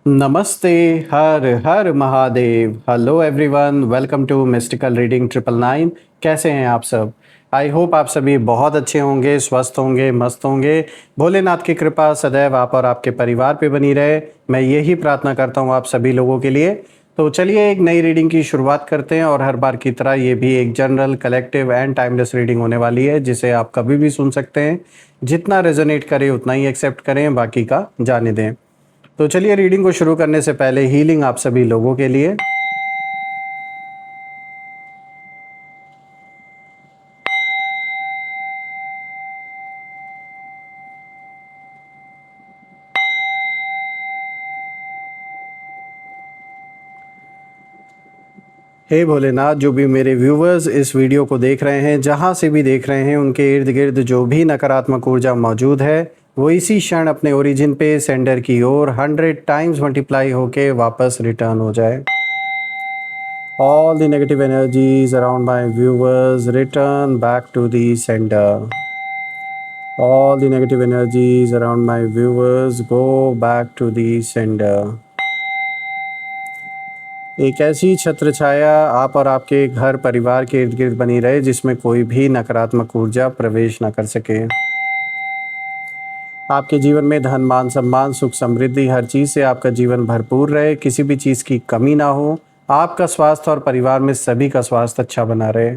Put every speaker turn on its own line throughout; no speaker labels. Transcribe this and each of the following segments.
नमस्ते। हर हर Mahadev. Hello everyone, welcome to mystical reading 999। कैसे हैं आप सब? आई होप आप सभी बहुत अच्छे होंगे, स्वस्थ होंगे, मस्त होंगे। भोलेनाथ की कृपा सदैव आप और आपके परिवार पे बनी रहे, मैं यही प्रार्थना करता हूँ आप सभी लोगों के लिए। तो चलिए एक नई रीडिंग की शुरुआत करते हैं और हर बार की तरह ये भी एक general, collective and timeless reading होने वाली है, जिसे आप कभी भी सुन सकते हैं। जितना रेजोनेट करे उतना ही एक्सेप्ट करें, बाकी का जाने दें। तो चलिए रीडिंग को शुरू करने से पहले हीलिंग आप सभी लोगों के लिए। हे भोलेनाथ, जो भी मेरे व्यूवर्स इस वीडियो को देख रहे हैं, जहां से भी देख रहे हैं, उनके इर्द गिर्द जो भी नकारात्मक ऊर्जा मौजूद है वो इसी क्षण अपने ओरिजिन पे सेंडर की ओर 100 टाइम्स मल्टीप्लाई होके वापस रिटर्न हो जाए। All the negative energies around my viewers return back to the sender. All the negative energies around my viewers go back to the sender. एक ऐसी छत्र छाया आप और आपके घर परिवार के इर्द गिर्द बनी रहे जिसमें कोई भी नकारात्मक ऊर्जा प्रवेश न कर सके। आपके जीवन में धन, मान, सम्मान, सुख, समृद्धि, हर चीज़ से आपका जीवन भरपूर रहे, किसी भी चीज़ की कमी ना हो। आपका स्वास्थ्य और परिवार में सभी का स्वास्थ्य अच्छा बना रहे।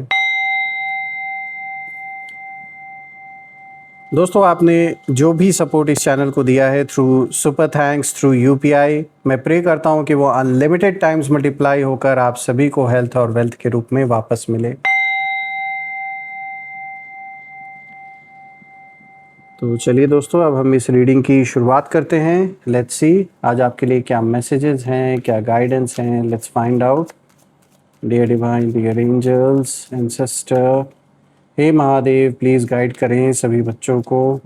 दोस्तों, आपने जो भी सपोर्ट इस चैनल को दिया है through super thanks, through UPI, मैं प्रे करता हूं कि वो अनलिमिटेड टाइम्स मल्टीप्लाई होकर आप सभी को हेल्थ और वेल्थ के रूप में वापस मिले। तो चलिए दोस्तों, अब हम इस रीडिंग की शुरुआत करते हैं। लेट्स सी आज आपके लिए क्या मैसेजेस हैं, क्या गाइडेंस हैं। Let's find out. Dear divine, dear angels, ancestor, हे महादेव, प्लीज़ गाइड करें सभी बच्चों को।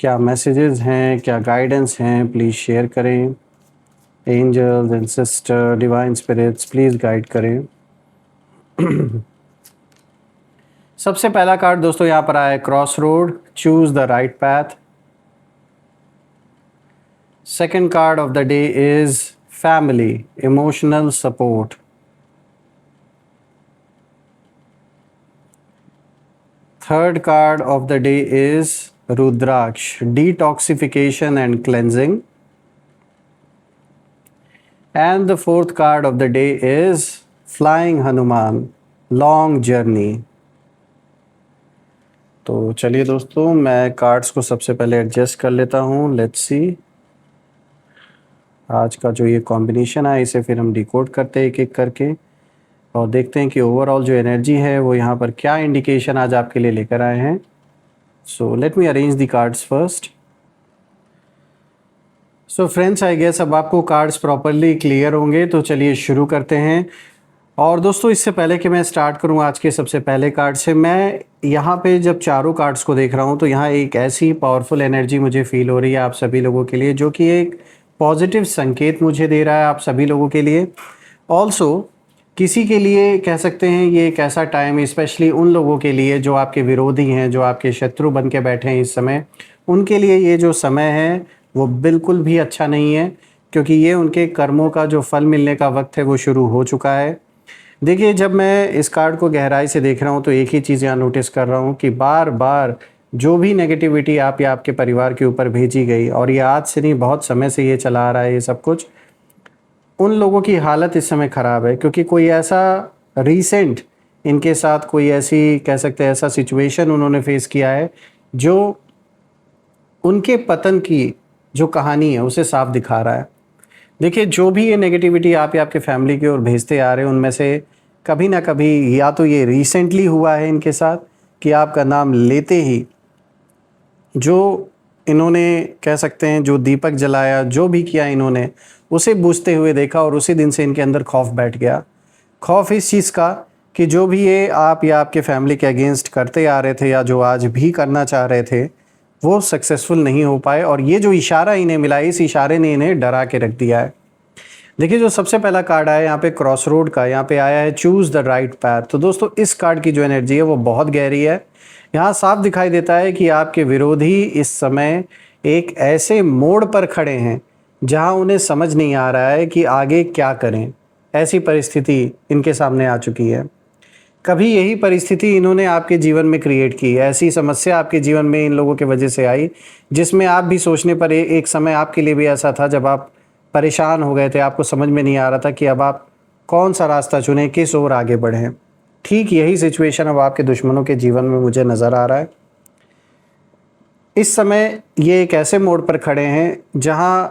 क्या मैसेजेस हैं, क्या गाइडेंस हैं, प्लीज़ शेयर करें। Angels, ancestor, divine spirits, please guide करें। सबसे पहला कार्ड दोस्तों यहाँ पर आया है cross road, choose the right path. Second card of the day is family, emotional support. Third card of the day is rudraksha, detoxification and cleansing. And the fourth card of the day is Flying Hanuman, Long Journey. तो चलिए दोस्तों, मैं cards को सबसे पहले adjust कर लेता हूँ। लेट्स सी आज का जो ये कॉम्बिनेशन है इसे फिर हम डिकोड करते हैं एक एक करके और देखते हैं कि ओवरऑल जो एनर्जी है वो यहाँ पर क्या इंडिकेशन आज आपके लिए लेकर आए हैं। So let me arrange the cards first. So friends, I guess अब आपको कार्ड्स प्रॉपरली क्लियर होंगे, तो चलिए शुरू करते हैं। और दोस्तों, इससे पहले कि मैं स्टार्ट करूं आज के सबसे पहले कार्ड से, मैं यहाँ पे जब चारों कार्ड्स को देख रहा हूँ तो यहाँ एक ऐसी पावरफुल एनर्जी मुझे फील हो रही है आप सभी लोगों के लिए, जो कि एक पॉजिटिव संकेत मुझे दे रहा है आप सभी लोगों के लिए। ऑल्सो किसी के लिए कह सकते हैं ये एक ऐसा टाइम, स्पेशली उन लोगों के लिए जो आपके विरोधी हैं, जो आपके शत्रु बन के बैठे हैं इस समय, उनके लिए ये जो समय है वो बिल्कुल भी अच्छा नहीं है, क्योंकि ये उनके कर्मों का जो फल मिलने का वक्त है वो शुरू हो चुका है। देखिए, जब मैं इस कार्ड को गहराई से देख रहा हूँ तो एक ही चीज़ यहाँ नोटिस कर रहा हूँ कि बार बार जो भी नेगेटिविटी आप या आपके परिवार के ऊपर भेजी गई, और ये आज से नहीं बहुत समय से ये चला आ रहा है ये सब कुछ, उन लोगों की हालत इस समय ख़राब है, क्योंकि कोई ऐसा रीसेंट इनके साथ कोई ऐसी कह सकते हैं ऐसा सिचुएशन उन्होंने फेस किया है जो उनके पतन की जो कहानी है उसे साफ दिखा रहा है। देखिए, जो भी ये नेगेटिविटी आप या आपके फैमिली की ओर भेजते आ रहे हैं, उनमें से कभी ना कभी या तो ये रिसेंटली हुआ है इनके साथ कि आपका नाम लेते ही जो इन्होंने कह सकते हैं जो दीपक जलाया, जो भी किया इन्होंने, उसे बुझते हुए देखा और उसी दिन से इनके अंदर खौफ बैठ गया। खौफ इस चीज़ का कि जो भी ये आप या आपके फैमिली के अगेंस्ट करते आ रहे थे या जो आज भी करना चाह रहे थे वो सक्सेसफुल नहीं हो पाए, और ये जो इशारा इन्हें मिला, इस इशारे ने इन्हें डरा के रख दिया है। देखिए, जो सबसे पहला कार्ड आया यहाँ पे क्रॉस रोड का, यहाँ पे आया है चूज द राइट पैथ। तो दोस्तों, इस कार्ड की जो एनर्जी है वो बहुत गहरी है। यहाँ साफ दिखाई देता है कि आपके विरोधी इस समय एक ऐसे मोड़ पर खड़े हैं जहां उन्हें समझ नहीं आ रहा है कि आगे क्या करें। ऐसी परिस्थिति इनके सामने आ चुकी है। कभी यही परिस्थिति इन्होंने आपके जीवन में क्रिएट की, ऐसी समस्या आपके जीवन में इन लोगों की वजह से आई, जिसमें आप भी सोचने पर एक समय आपके लिए भी ऐसा था जब आप परेशान हो गए थे, आपको समझ में नहीं आ रहा था कि अब आप कौन सा रास्ता चुनें, किस ओर आगे बढ़ें। ठीक यही सिचुएशन अब आपके दुश्मनों के जीवन में मुझे नज़र आ रहा है। इस समय ये एक ऐसे मोड़ पर खड़े हैं जहां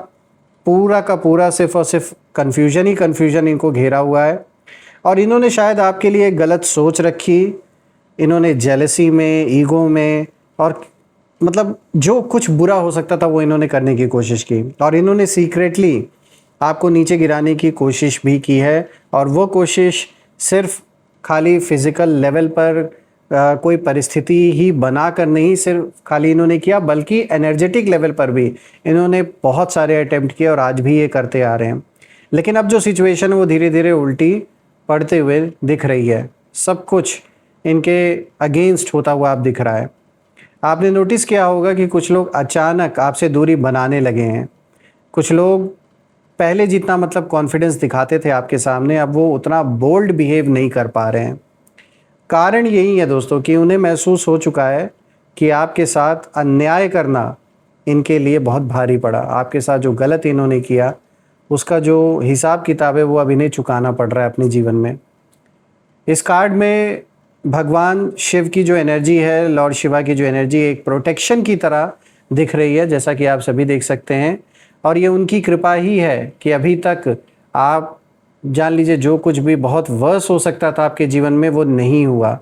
पूरा का पूरा सिर्फ और सिर्फ कन्फ्यूजन ही कन्फ्यूजन इनको घेरा हुआ है, और इन्होंने शायद आपके लिए एक गलत सोच रखी। इन्होंने जेलसी में, ईगो में, और मतलब जो कुछ बुरा हो सकता था वो इन्होंने करने की कोशिश की, और इन्होंने सीक्रेटली आपको नीचे गिराने की कोशिश भी की है। और वो कोशिश सिर्फ खाली फिज़िकल लेवल पर कोई परिस्थिति ही बनाकर नहीं सिर्फ खाली इन्होंने किया, बल्कि एनर्जेटिक लेवल पर भी इन्होंने बहुत सारे अटेम्प्ट किए और आज भी ये करते आ रहे हैं। लेकिन अब जो सिचुएशन है वो धीरे धीरे उल्टी पड़ते हुए दिख रही है। सब कुछ इनके अगेंस्ट होता हुआ आप दिख रहा है। आपने नोटिस किया होगा कि कुछ लोग अचानक आपसे दूरी बनाने लगे हैं। कुछ लोग पहले जितना मतलब कॉन्फिडेंस दिखाते थे आपके सामने, अब वो उतना बोल्ड बिहेव नहीं कर पा रहे हैं। कारण यही है दोस्तों कि उन्हें महसूस हो चुका है कि आपके साथ अन्याय करना इनके लिए बहुत भारी पड़ा। आपके साथ जो गलत इन्होंने किया उसका जो हिसाब किताब है वो अब इन्हें चुकाना पड़ रहा है अपने जीवन में। इस कार्ड में भगवान शिव की जो एनर्जी है, लॉर्ड शिवा की जो एनर्जी, एक प्रोटेक्शन की तरह दिख रही है, जैसा कि आप सभी देख सकते हैं। और ये उनकी कृपा ही है कि अभी तक आप जान लीजिए जो कुछ भी बहुत वर्स हो सकता था आपके जीवन में वो नहीं हुआ।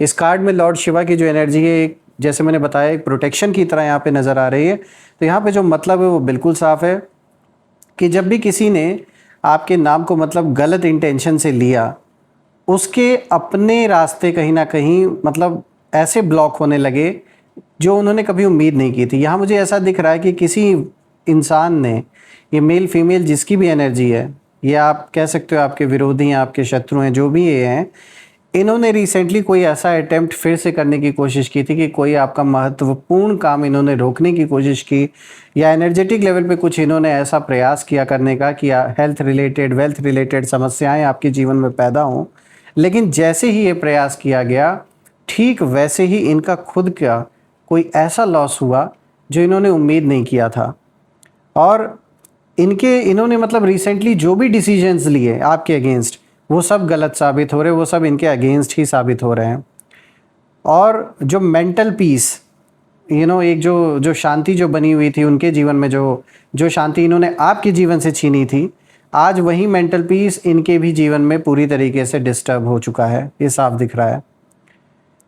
इस कार्ड में लॉर्ड शिवा की जो एनर्जी है, एक जैसे मैंने बताया एक प्रोटेक्शन की तरह यहाँ पे नज़र आ रही है। तो यहाँ पे जो मतलब है वो बिल्कुल साफ है कि जब भी किसी ने आपके नाम को मतलब गलत इंटेंशन से लिया, उसके अपने रास्ते कहीं ना कहीं मतलब ऐसे ब्लॉक होने लगे जो उन्होंने कभी उम्मीद नहीं की थी। यहाँ मुझे ऐसा दिख रहा है कि किसी इंसान ने, ये मेल फीमेल जिसकी भी एनर्जी है, ये आप कह सकते हो आपके विरोधी हैं, आपके शत्रु हैं, जो भी ये हैं, इन्होंने रिसेंटली कोई ऐसा अटेम्प्ट फिर से करने की कोशिश की थी कि कोई आपका महत्वपूर्ण काम इन्होंने रोकने की कोशिश की, या एनर्जेटिक लेवल पे कुछ इन्होंने ऐसा प्रयास किया करने का कि हेल्थ रिलेटेड, वेल्थ रिलेटेड समस्याएं आपके जीवन में पैदा हों। लेकिन जैसे ही ये प्रयास किया गया, ठीक वैसे ही इनका खुद का कोई ऐसा लॉस हुआ जो इन्होंने उम्मीद नहीं किया था। और इन्होंने मतलब रिसेंटली जो भी डिसीजंस लिए आपके अगेंस्ट, वो सब गलत साबित हो रहे, वो सब इनके अगेंस्ट ही साबित हो रहे हैं। और जो मेंटल पीस, एक जो शांति जो बनी हुई थी उनके जीवन में, जो शांति इन्होंने आपके जीवन से छीनी थी, आज वही मेंटल पीस इनके भी जीवन में पूरी तरीके से डिस्टर्ब हो चुका है। ये साफ दिख रहा है।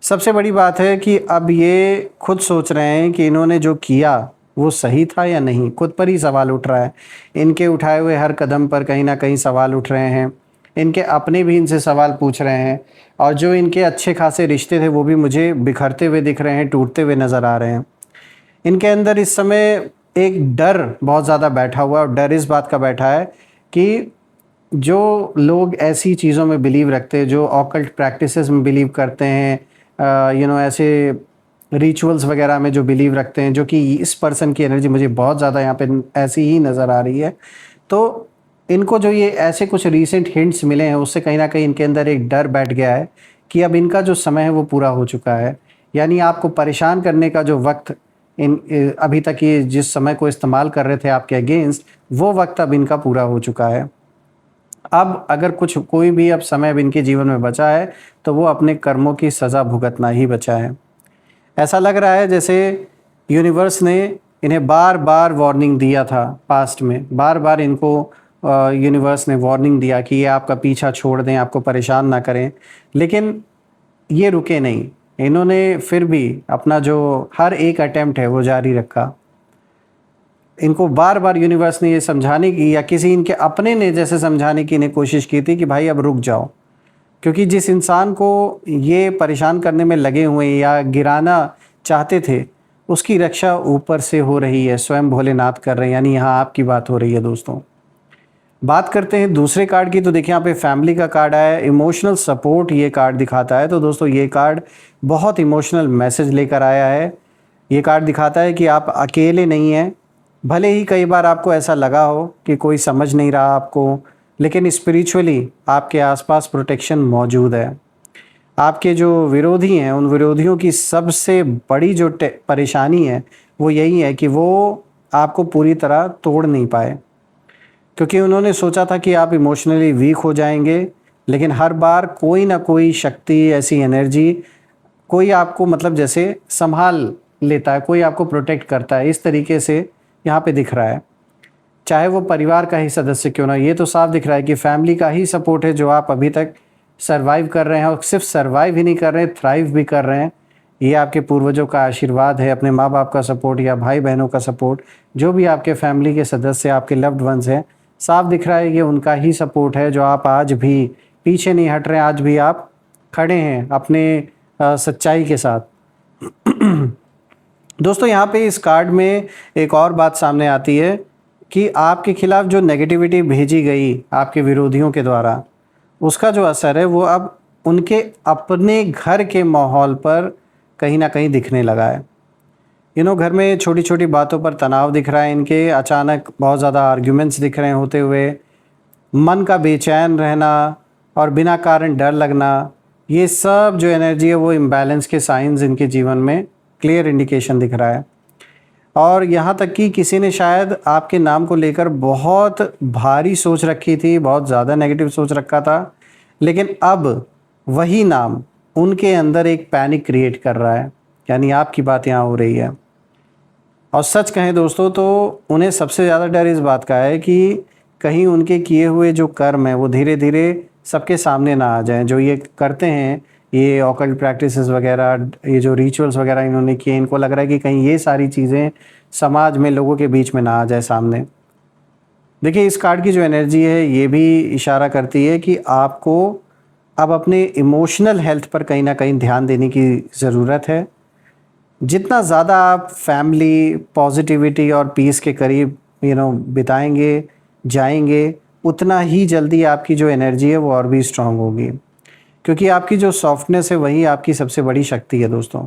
सबसे बड़ी बात है कि अब ये खुद सोच रहे हैं कि इन्होंने जो किया वो सही था या नहीं। खुद पर ही सवाल उठ रहा है। इनके उठाए हुए हर कदम पर कहीं ना कहीं सवाल उठ रहे हैं। इनके अपने भी इनसे सवाल पूछ रहे हैं, और जो इनके अच्छे खासे रिश्ते थे वो भी मुझे बिखरते हुए दिख रहे हैं, टूटते हुए नज़र आ रहे हैं। इनके अंदर इस समय एक डर बहुत ज़्यादा बैठा हुआ है, और डर इस बात का बैठा है कि जो लोग ऐसी चीज़ों में बिलीव रखते हैं, जो ऑकल्ट प्रैक्टिसेस में बिलीव करते हैं, ऐसे रिचुअल्स वगैरह में जो बिलीव रखते हैं, जो कि इस पर्सन की एनर्जी मुझे बहुत ज़्यादा यहाँ पे ऐसी ही नज़र आ रही है। तो इनको जो ये ऐसे कुछ रीसेंट हिंट्स मिले हैं, उससे कहीं ना कहीं इनके अंदर एक डर बैठ गया है कि अब इनका जो समय है वो पूरा हो चुका है। यानी आपको परेशान करने का जो वक्त अभी तक ये जिस समय को इस्तेमाल कर रहे थे आपके अगेंस्ट, वो वक्त अब इनका पूरा हो चुका है। अब अगर कोई भी अब समय अब इनके जीवन में बचा है तो वो अपने कर्मों की सज़ा भुगतना ही बचा है। ऐसा लग रहा है जैसे यूनिवर्स ने इन्हें बार बार वार्निंग दिया था पास्ट में। बार बार इनको यूनिवर्स ने वार्निंग दिया कि ये आपका पीछा छोड़ दें, आपको परेशान ना करें, लेकिन ये रुके नहीं। इन्होंने फिर भी अपना जो हर एक अटेम्प्ट है वो जारी रखा। इनको बार बार यूनिवर्स ने ये समझाने की, या किसी इनके अपने ने जैसे समझाने की इन्हें कोशिश की थी कि भाई अब रुक जाओ, क्योंकि जिस इंसान को ये परेशान करने में लगे हुए या गिराना चाहते थे, उसकी रक्षा ऊपर से हो रही है, स्वयं भोलेनाथ कर रहे हैं। यानी यहाँ आपकी बात हो रही है दोस्तों। बात करते हैं दूसरे कार्ड की, तो देखिए यहाँ पे फैमिली का कार्ड आया है, इमोशनल सपोर्ट ये कार्ड दिखाता है। तो दोस्तों ये कार्ड बहुत इमोशनल मैसेज लेकर आया है। ये कार्ड दिखाता है कि आप अकेले नहीं हैं, भले ही कई बार आपको ऐसा लगा हो कि कोई समझ नहीं रहा आपको, लेकिन स्पिरिचुअली आपके आसपास प्रोटेक्शन मौजूद है। आपके जो विरोधी हैं, उन विरोधियों की सबसे बड़ी जो परेशानी है वो यही है कि वो आपको पूरी तरह तोड़ नहीं पाए, क्योंकि उन्होंने सोचा था कि आप इमोशनली वीक हो जाएंगे, लेकिन हर बार कोई ना कोई शक्ति, ऐसी एनर्जी, कोई आपको मतलब जैसे संभाल लेता है, कोई आपको प्रोटेक्ट करता है। इस तरीके से यहाँ पे दिख रहा है, चाहे वो परिवार का ही सदस्य क्यों ना। ये तो साफ दिख रहा है कि फैमिली का ही सपोर्ट है जो आप अभी तक सरवाइव कर रहे हैं, और सिर्फ सरवाइव ही नहीं कर रहे, थ्राइव भी कर रहे हैं। ये आपके पूर्वजों का आशीर्वाद है, अपने माँ बाप का सपोर्ट या भाई बहनों का सपोर्ट, जो भी आपके फैमिली के सदस्य, आपके लव्ड वंस हैं, साफ दिख रहा है ये उनका ही सपोर्ट है जो आप आज भी पीछे नहीं हट रहे हैं, आज भी आप खड़े हैं अपने सच्चाई के साथ। दोस्तों यहाँ पे इस कार्ड में एक और बात सामने आती है कि आपके खिलाफ जो नेगेटिविटी भेजी गई आपके विरोधियों के द्वारा, उसका जो असर है वो अब उनके अपने घर के माहौल पर कहीं ना कहीं दिखने लगा है। घर में छोटी छोटी बातों पर तनाव दिख रहा है इनके, अचानक बहुत ज़्यादा आर्ग्यूमेंट्स दिख रहे हैं होते हुए, मन का बेचैन रहना और बिना कारण डर लगना, ये सब जो एनर्जी है वो इम्बैलेंस के साइंस इनके जीवन में क्लियर इंडिकेशन दिख रहा है। और यहाँ तक कि किसी ने शायद आपके नाम को लेकर बहुत भारी सोच रखी थी, बहुत ज़्यादा नेगेटिव सोच रखा था, लेकिन अब वही नाम उनके अंदर एक पैनिक क्रिएट कर रहा है, यानी आपकी बात यहाँ हो रही है। और सच कहें दोस्तों तो उन्हें सबसे ज़्यादा डर इस बात का है कि कहीं उनके किए हुए जो कर्म है वो धीरे धीरे सबके सामने ना आ जाएं। जो ये करते हैं, ये ऑकल्ट प्रैक्टिसेस वगैरह, ये जो रिचुअल्स वगैरह इन्होंने किए, इनको लग रहा है कि कहीं ये सारी चीज़ें समाज में लोगों के बीच में ना आ जाए सामने। देखिए इस कार्ड की जो एनर्जी है ये भी इशारा करती है कि आपको अब अपने इमोशनल हेल्थ पर कहीं ना कहीं ध्यान देने की ज़रूरत है। जितना ज़्यादा आप फैमिली, पॉजिटिविटी और पीस के करीब बिताएंगे, जाएंगे, उतना ही जल्दी आपकी जो एनर्जी है वो और भी स्ट्रांग होगी, क्योंकि आपकी जो सॉफ्टनेस है वही आपकी सबसे बड़ी शक्ति है दोस्तों।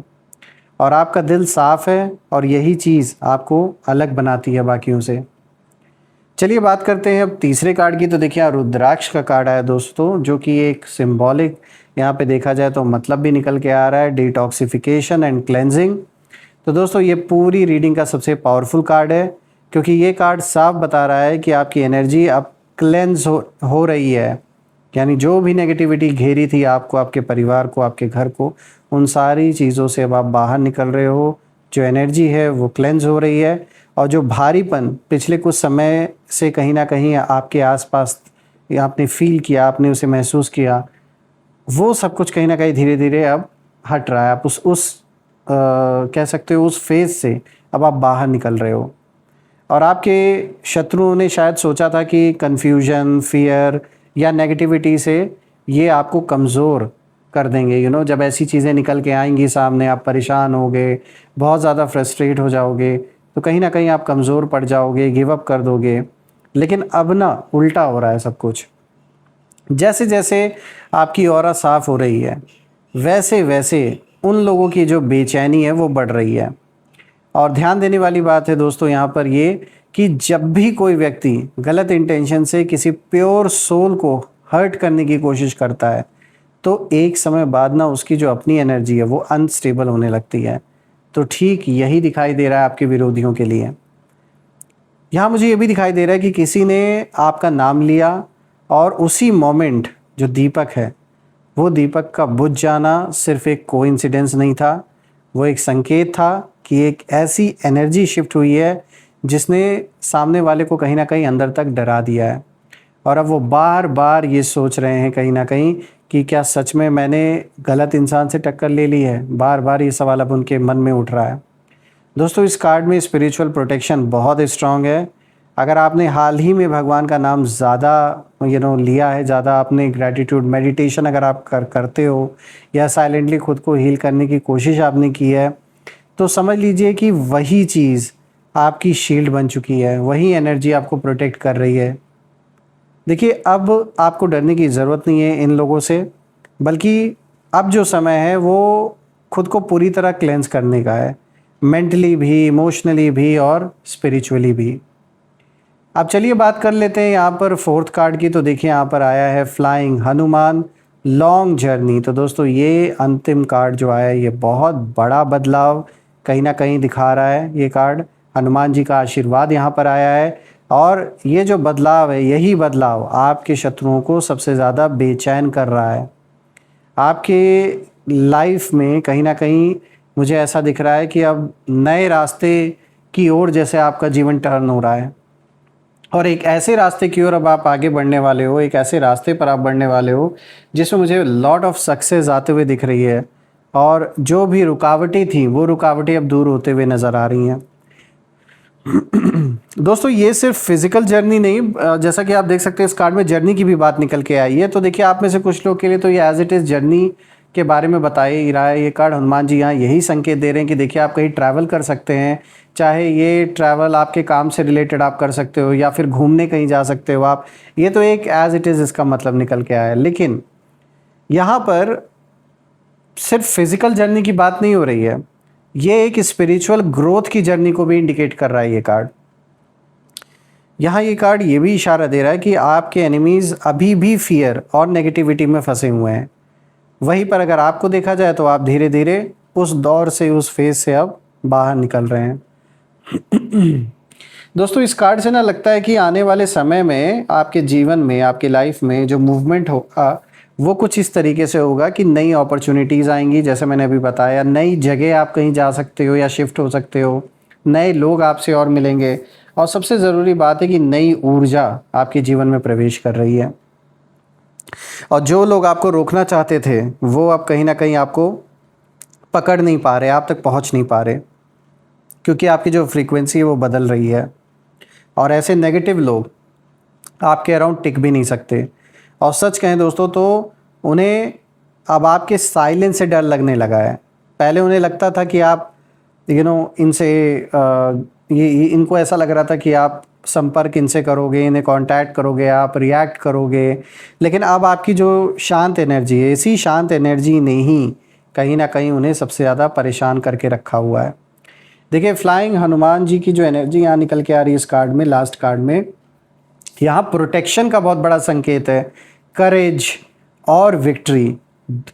और आपका दिल साफ़ है और यही चीज़ आपको अलग बनाती है बाकियों से। चलिए बात करते हैं अब तीसरे कार्ड की। तो देखिए यहाँ रुद्राक्ष का कार्ड आया दोस्तों, जो कि एक सिंबॉलिक, यहाँ पे देखा जाए तो मतलब भी निकल के आ रहा है, डिटॉक्सिफिकेशन एंड क्लेंजिंग। तो दोस्तों ये पूरी रीडिंग का सबसे पावरफुल कार्ड है, क्योंकि ये कार्ड साफ बता रहा है कि आपकी एनर्जी अब क्लेंज हो रही है। यानी जो भी नेगेटिविटी घेरी थी आपको, आपके परिवार को, आपके घर को, उन सारी चीज़ों से अब आप बाहर निकल रहे हो। जो एनर्जी है वो क्लेंज हो रही है, और जो भारीपन पिछले कुछ समय से कहीं ना कहीं आपके आसपास आपने फील किया, आपने उसे महसूस किया, वो सब कुछ कहीं ना कहीं धीरे धीरे अब हट रहा है। आप कह सकते हो उस फेज से अब आप बाहर निकल रहे हो। और आपके शत्रुओं ने शायद सोचा था कि कन्फ्यूजन, फियर या नेगेटिविटी से ये आपको कमज़ोर कर देंगे। जब ऐसी चीज़ें निकल के आएंगी सामने, आप परेशान होगे, बहुत ज़्यादा फ्रस्ट्रेट हो जाओगे, तो कहीं ना कहीं आप कमज़ोर पड़ जाओगे, गिव अप कर दोगे। लेकिन अब ना उल्टा हो रहा है सब कुछ। जैसे जैसे आपकी ऑरा साफ़ हो रही है, वैसे वैसे उन लोगों की जो बेचैनी है वो बढ़ रही है। और ध्यान देने वाली बात है दोस्तों यहाँ पर ये कि जब भी कोई व्यक्ति गलत इंटेंशन से किसी प्योर सोल को हर्ट करने की कोशिश करता है, तो एक समय बाद ना उसकी जो अपनी एनर्जी है वो अनस्टेबल होने लगती है। तो ठीक यही दिखाई दे रहा है आपके विरोधियों के लिए। यहाँ मुझे ये भी दिखाई दे रहा है कि किसी ने आपका नाम लिया और उसी मोमेंट जो दीपक है, वो दीपक का बुझ जाना सिर्फ एक कोइंसिडेंस नहीं था, वो एक संकेत था कि एक ऐसी एनर्जी शिफ्ट हुई है जिसने सामने वाले को कहीं ना कहीं अंदर तक डरा दिया है। और अब वो बार बार ये सोच रहे हैं कहीं ना कहीं कि क्या सच में मैंने गलत इंसान से टक्कर ले ली है। बार बार ये सवाल अब उनके मन में उठ रहा है। दोस्तों इस कार्ड में स्पिरिचुअल प्रोटेक्शन बहुत स्ट्रांग है। अगर आपने हाल ही में भगवान का नाम ज़्यादा लिया है, ज़्यादा आपने ग्रैटिट्यूड मेडिटेशन अगर आप करते हो, या साइलेंटली खुद को हील करने की कोशिश आपने की है, तो समझ लीजिए कि वही चीज़ आपकी शील्ड बन चुकी है, वही एनर्जी आपको प्रोटेक्ट कर रही है। देखिए अब आपको डरने की ज़रूरत नहीं है इन लोगों से, बल्कि अब जो समय है वो खुद को पूरी तरह क्लेंस करने का है। मेंटली भी, इमोशनली भी और स्पिरिचुअली भी। अब चलिए बात कर लेते हैं यहाँ पर फोर्थ कार्ड की। तो देखिए यहाँ पर आया है फ्लाइंग हनुमान लॉन्ग जर्नी। तो दोस्तों ये अंतिम कार्ड जो आया है ये बहुत बड़ा बदलाव कहीं ना कहीं दिखा रहा है। ये कार्ड हनुमान जी का आशीर्वाद यहाँ पर आया है, और ये जो बदलाव है, यही बदलाव आपके शत्रुओं को सबसे ज़्यादा बेचैन कर रहा है। आपके लाइफ में कहीं ना कहीं मुझे ऐसा दिख रहा है कि अब नए रास्ते की ओर जैसे आपका जीवन टर्न हो रहा है, और एक ऐसे रास्ते की ओर अब आप आगे बढ़ने वाले हो, एक ऐसे रास्ते पर आप बढ़ने वाले हो जिसमें मुझे लॉट ऑफ सक्सेस आते हुए दिख रही है, और जो भी रुकावटें थी वो रुकावटें अब दूर होते हुए नज़र आ रही हैं। दोस्तों ये सिर्फ फिजिकल जर्नी नहीं, जैसा कि आप देख सकते हैं इस कार्ड में जर्नी की भी बात निकल के आई है। तो देखिए आप में से कुछ लोग के लिए तो ये एज इट इज़ जर्नी के बारे में बता ही रहा है ये कार्ड। हनुमान जी यहाँ यही संकेत दे रहे हैं कि देखिए आप कहीं ट्रैवल कर सकते हैं, चाहे ये ट्रैवल आपके काम से रिलेटेड आप कर सकते हो या फिर घूमने कहीं जा सकते हो आप। ये तो एक एज इट इज़ इसका मतलब निकल के आया है, लेकिन यहाँ पर सिर्फ फिजिकल जर्नी की बात नहीं हो रही है, ये एक स्पिरिचुअल ग्रोथ की जर्नी को भी इंडिकेट कर रहा है ये कार्ड। यहाँ ये कार्ड ये भी इशारा दे रहा है कि आपके एनिमीज़ अभी भी फियर और नेगेटिविटी में फंसे हुए हैं। वहीं पर अगर आपको देखा जाए तो आप धीरे धीरे उस दौर से, उस फेज से अब बाहर निकल रहे हैं। दोस्तों इस कार्ड से ना लगता है कि आने वाले समय में आपके जीवन में, आपके लाइफ में जो मूवमेंट होगा वो कुछ इस तरीके से होगा कि नई अपॉर्चुनिटीज़ आएंगी, जैसे मैंने अभी बताया, नई जगह आप कहीं जा सकते हो या शिफ्ट हो सकते हो, नए लोग आपसे और मिलेंगे, और सबसे ज़रूरी बात है कि नई ऊर्जा आपके जीवन में प्रवेश कर रही है। और जो लोग आपको रोकना चाहते थे वो अब कहीं ना कहीं आपको पकड़ नहीं पा रहे, आप तक पहुंच नहीं पा रहे, क्योंकि आपकी जो फ्रीक्वेंसी है वो बदल रही है, और ऐसे नेगेटिव लोग आपके अराउंड टिक भी नहीं सकते। और सच कहें दोस्तों तो उन्हें अब आपके साइलेंस से डर लगने लगा है। पहले उन्हें लगता था कि आप इनसे इनको ऐसा लग रहा था कि आप संपर्क इनसे करोगे, इन्हें कांटेक्ट करोगे, आप रिएक्ट करोगे, लेकिन अब आपकी जो शांत एनर्जी है, इसी शांत एनर्जी ने ही कहीं ना कहीं उन्हें सबसे ज़्यादा परेशान करके रखा हुआ है। देखिए फ्लाइंग हनुमान जी की जो एनर्जी यहाँ निकल के आ रही है इस कार्ड में, लास्ट कार्ड में, यहाँ प्रोटेक्शन का बहुत बड़ा संकेत है, करेज और विक्ट्री,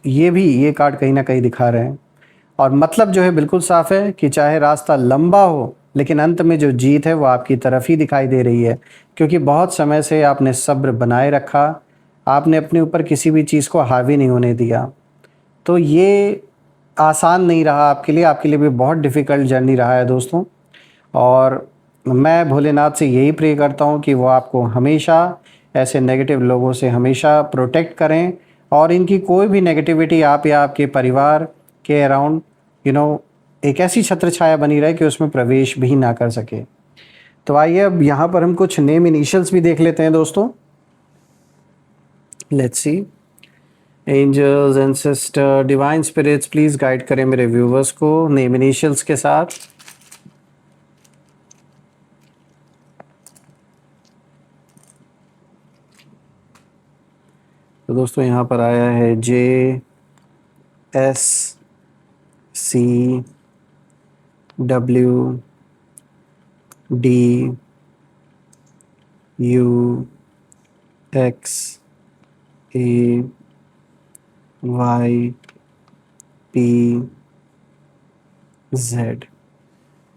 ये कार्ड कहीं ना कहीं दिखा रहे हैं। और मतलब जो है बिल्कुल साफ है कि चाहे रास्ता लंबा हो, लेकिन अंत में जो जीत है वो आपकी तरफ ही दिखाई दे रही है, क्योंकि बहुत समय से आपने सब्र बनाए रखा, आपने अपने ऊपर किसी भी चीज़ को हावी नहीं होने दिया। तो ये आसान नहीं रहा आपके लिए भी बहुत डिफ़िकल्ट जर्नी रहा है दोस्तों। और मैं भोलेनाथ से यही प्रे करता हूँ कि वो आपको हमेशा ऐसे नेगेटिव लोगों से हमेशा प्रोटेक्ट करें, और इनकी कोई भी नेगेटिविटी आप या आपके परिवार के अराउंड एक ऐसी छत्र छाया बनी रहे कि उसमें प्रवेश भी ना कर सके। तो आइए अब यहाँ पर हम कुछ नेम इनिशियल्स भी देख लेते हैं दोस्तों। Let's see. Angels, ancestor, divine spirits, please guide करें मेरे व्यूवर्स को नेम इनिशियल्स के साथ। तो दोस्तों यहाँ पर आया है JSCW DUXAYPZ।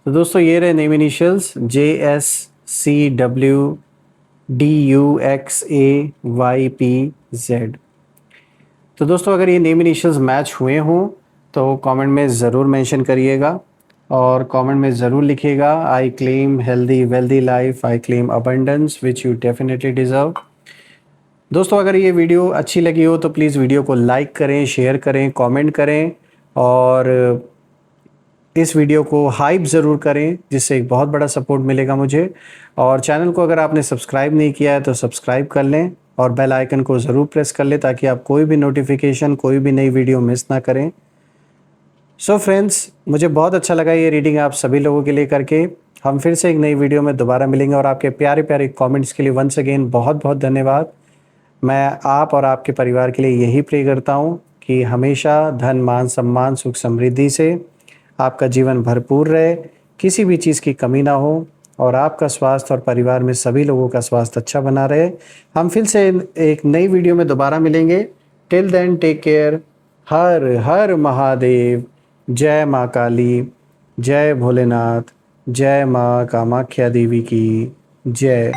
तो दोस्तों ये रहे नेम इनिशियल्स JSCWDUXAYPZ। तो दोस्तों अगर ये नेम इनिशियल्स मैच हुए हों तो कमेंट में ज़रूर मेंशन करिएगा, और कमेंट में ज़रूर लिखिएगा, I claim healthy wealthy life, I claim abundance which you definitely deserve. दोस्तों अगर ये वीडियो अच्छी लगी हो तो प्लीज़ वीडियो को लाइक करें, शेयर करें, कमेंट करें, और इस वीडियो को हाइप ज़रूर करें, जिससे एक बहुत बड़ा सपोर्ट मिलेगा मुझे। और चैनल को अगर आपने सब्सक्राइब नहीं किया है तो सब्सक्राइब कर लें, और बेल आइकन को ज़रूर प्रेस कर लें ताकि आप कोई भी नोटिफिकेशन, कोई भी नई वीडियो मिस ना करें। सो फ्रेंड्स, मुझे बहुत अच्छा लगा ये रीडिंग आप सभी लोगों के लिए करके। हम फिर से एक नई वीडियो में दोबारा मिलेंगे, और आपके प्यारे प्यारे कमेंट्स के लिए वंस अगेन बहुत बहुत धन्यवाद। मैं आप और आपके परिवार के लिए यही प्रे करता हूँ कि हमेशा धन, मान, सम्मान, सुख समृद्धि से आपका जीवन भरपूर रहे, किसी भी चीज़ की कमी ना हो और आपका स्वास्थ्य और परिवार में सभी लोगों का स्वास्थ्य अच्छा बना रहे। हम फिर से एक नई वीडियो में दोबारा मिलेंगे। Till then take care. हर हर महादेव। जय माँ काली, जय भोलेनाथ, जय माँ कामाख्या देवी की जय।